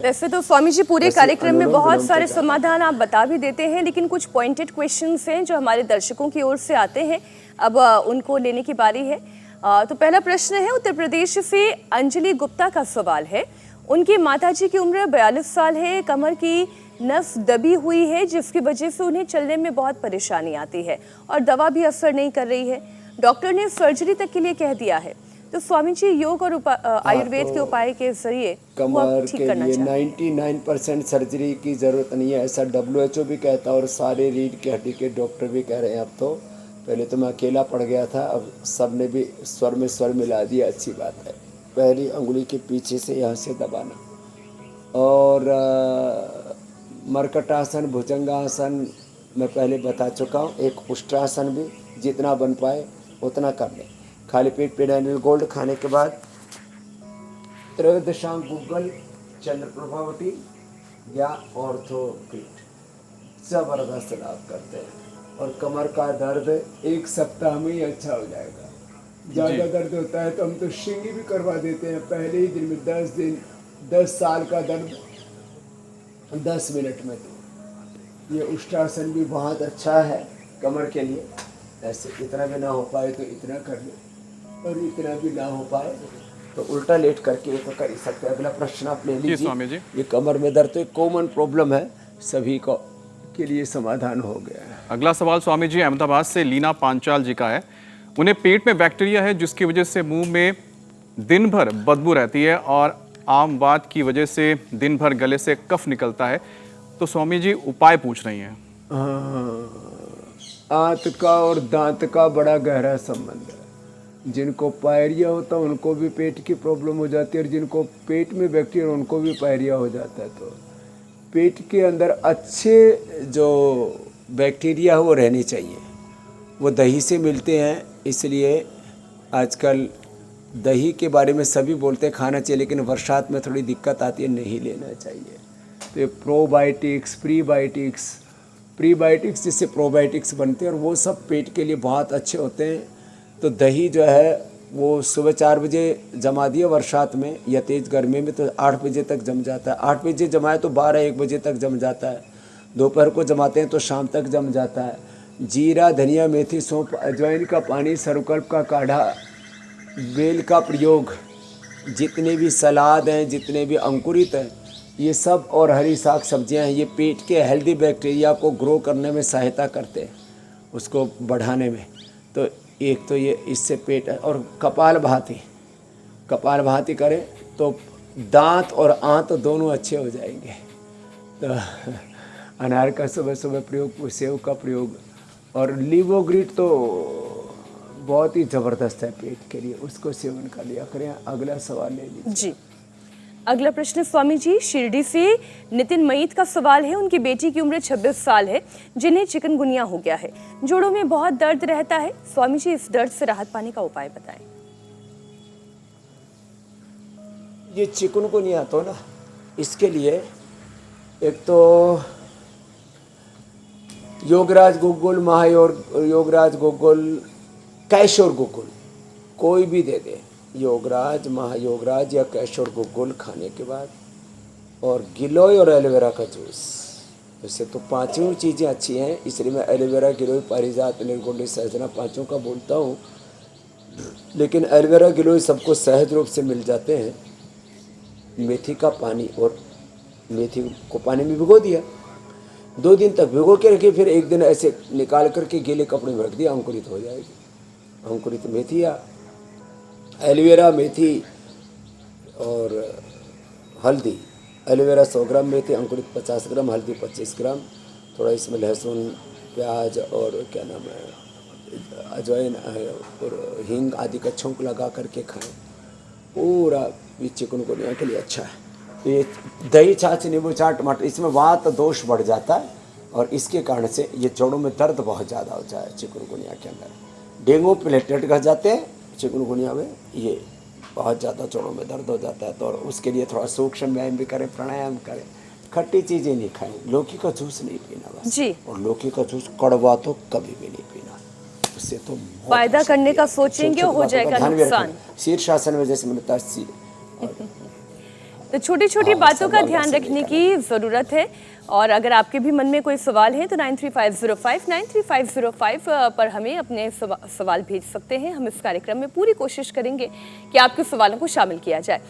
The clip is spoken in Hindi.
वैसे तो स्वामी जी पूरे कार्यक्रम में बहुत सारे समाधान आप बता भी देते हैं, लेकिन कुछ पॉइंटेड क्वेश्चंस हैं जो हमारे दर्शकों की ओर से आते हैं। अब उनको लेने की बारी है। तो पहला प्रश्न है उत्तर प्रदेश से अंजलि गुप्ता का सवाल है। उनकी माताजी की उम्र 42 साल है, कमर की नस दबी हुई है जिसकी वजह से उन्हें चलने में बहुत परेशानी आती है और दवा भी असर नहीं कर रही है। डॉक्टर ने सर्जरी तक के लिए कह दिया है। तो स्वामी जी योग और आयुर्वेद के उपाय के जरिए कमर के लिए 99% सर्जरी की ज़रूरत नहीं है, ऐसा WHO भी कहता है और सारे रीढ़ की हड्डी के डॉक्टर भी कह रहे हैं। अब तो पहले तो मैं अकेला पड़ गया था, अब सब ने भी स्वर में स्वर मिला दिया। अच्छी बात है। पहली अंगुली के पीछे से यहाँ से दबाना और मरकटासन, भुजंगासन मैं पहले बता चुका हूँ। एक उष्ट्रासन भी जितना बन पाए उतना कर लें। खाली पेट पेडानिल गोल्ड खाने के बाद त्रयोदशांग गूगल चंद्र प्रभावती या ऑर्थोपीड जबरदस्त लाभ करते हैं और कमर का दर्द 1 सप्ताह में ही अच्छा हो जाएगा। ज़्यादा दर्द होता है तो हम तो शिंगी भी करवा देते हैं पहले ही दिन में। 10 साल का दर्द 10 मिनट में। तो ये उष्ट्रासन भी बहुत अच्छा है कमर के लिए। ऐसे इतना भी ना हो पाए तो इतना कर ले और इतना भी ना हो पाए तो उल्टा लेट करके ये तो कर ही सकते हैं। अगला प्रश्न आप ले लीजिए। स्वामी जी, ये कमर में दर्द तो एक कॉमन प्रॉब्लम है, सभी को के लिए समाधान हो गया है। अगला सवाल स्वामी जी अहमदाबाद से लीना पांचाल जी का है। उन्हें पेट में बैक्टीरिया है जिसकी वजह से मुंह में दिन भर बदबू रहती है और आम बात की वजह से दिन भर गले से कफ निकलता है। तो स्वामी जी उपाय पूछ रही हैं। आंत का और दांत का बड़ा गहरा संबंध है। जिनको पायरिया होता है उनको भी पेट की प्रॉब्लम हो जाती है और जिनको पेट में बैक्टीरिया उनको भी पायरिया हो जाता है। तो पेट के अंदर अच्छे जो बैक्टीरिया है वो रहनी चाहिए। वो दही से मिलते हैं, इसलिए आजकल दही के बारे में सभी बोलते हैं खाना चाहिए, लेकिन बरसात में थोड़ी दिक्कत आती है, नहीं लेना चाहिए। तो ये प्रोबायोटिक्स, प्रीबायोटिक्स जिससे प्रोबायोटिक्स बनते हैं और वो सब पेट के लिए बहुत अच्छे होते हैं। तो दही जो है वो सुबह 4 बजे जमा दिए बरसात में या तेज़ गर्मी में तो 8 बजे तक जम जाता है। 8 बजे जमाए तो 12-1 बजे तक जम जाता है। दोपहर को जमाते हैं तो शाम तक जम जाता है। जीरा, धनिया, मेथी, सौंफ, अजवाइन का पानी, सरुकल्प का काढ़ा, बेल का प्रयोग, जितने भी सलाद हैं, जितने भी अंकुरित हैं, ये सब और हरी साग सब्जियां हैं, ये पेट के हेल्दी बैक्टीरिया को ग्रो करने में सहायता करते हैं, उसको बढ़ाने में। तो एक तो ये इससे पेट है। और कपाल भाती करें तो दांत और आंत दोनों अच्छे हो जाएंगे। तो अनार का सुबह सुबह प्रयोग, सेव का प्रयोग और लीवोग्रिड तो बहुत ही ज़बरदस्त है पेट के लिए, उसको सेवन कर लिया करें। अगला सवाल ले लीजिए जी। अगला प्रश्न स्वामी जी शिरडी से नितिन मईत का सवाल है। उनकी बेटी की उम्र 26 साल है जिन्हें चिकनगुनिया हो गया है। जोड़ों में बहुत दर्द रहता है। स्वामी जी इस दर्द से राहत पाने का उपाय बताएं। ये चिकनगुनिया तो ना, इसके लिए एक तो योगराज गुग्गुल, योगराज गुग्गुल, कैशोर गुग्गुल कोई भी दे दे, योगराज, महायोगराज या कैशोर गुग्गुल खाने के बाद, और गिलोय और एलोवेरा का जूस। वैसे तो पांचों चीज़ें अच्छी हैं, इसलिए मैं एलोवेरा, गिलोय, पारिजात, निर्गुंडी, सहजना पांचों का बोलता हूँ। लेकिन एलोवेरा, गिलोय सबको सहज रूप से मिल जाते हैं। मेथी का पानी, और मेथी को पानी में भिगो दिया, 2 दिन तक भिगो के रखिए, फिर एक दिन ऐसे निकाल करके गीले कपड़े में रख दिया, अंकुरित हो जाएगी। अंकुरित मेथी या एलोवेरा, मेथी और हल्दी। एलोवेरा 100 ग्राम, मेथी अंकुरित 50 ग्राम, हल्दी 25 ग्राम, थोड़ा इसमें लहसुन, प्याज और क्या नाम है, अजवाइन और हींग आदि का छौंक लगा करके खाएं। पूरा ये चिकनगुनिया के लिए अच्छा है। तो ये दही, छाछ, नींबू चाट, टमाटर, इसमें वात दोष बढ़ जाता है और इसके कारण से ये जोड़ों में दर्द बहुत ज़्यादा हो जाए। चिकनगुनिया के अंदर डेंगू प्लेटलेट घट जाते हैं, चिकनगुनिया में ये बहुत ज़्यादा जोड़ों में दर्द हो जाता है। तो उसके लिए थोड़ा सूक्ष्म व्यायाम भी करें, प्राणायाम करें, खट्टी चीज़ें नहीं खाएं, लौकी का जूस नहीं पीना बस जी। और लौकी का जूस कड़वा तो कभी भी नहीं पीना, उससे तो फायदा करने का सोचेंगे हो जाएगा नुकसान। शीर्षासन में जैसे मिलता है तो छोटी छोटी बातों का ध्यान रखने की ज़रूरत है। और अगर आपके भी मन में कोई सवाल है तो 9350593505 पर हमें अपने सवाल भेज सकते हैं। हम इस कार्यक्रम में पूरी कोशिश करेंगे कि आपके सवालों को शामिल किया जाए।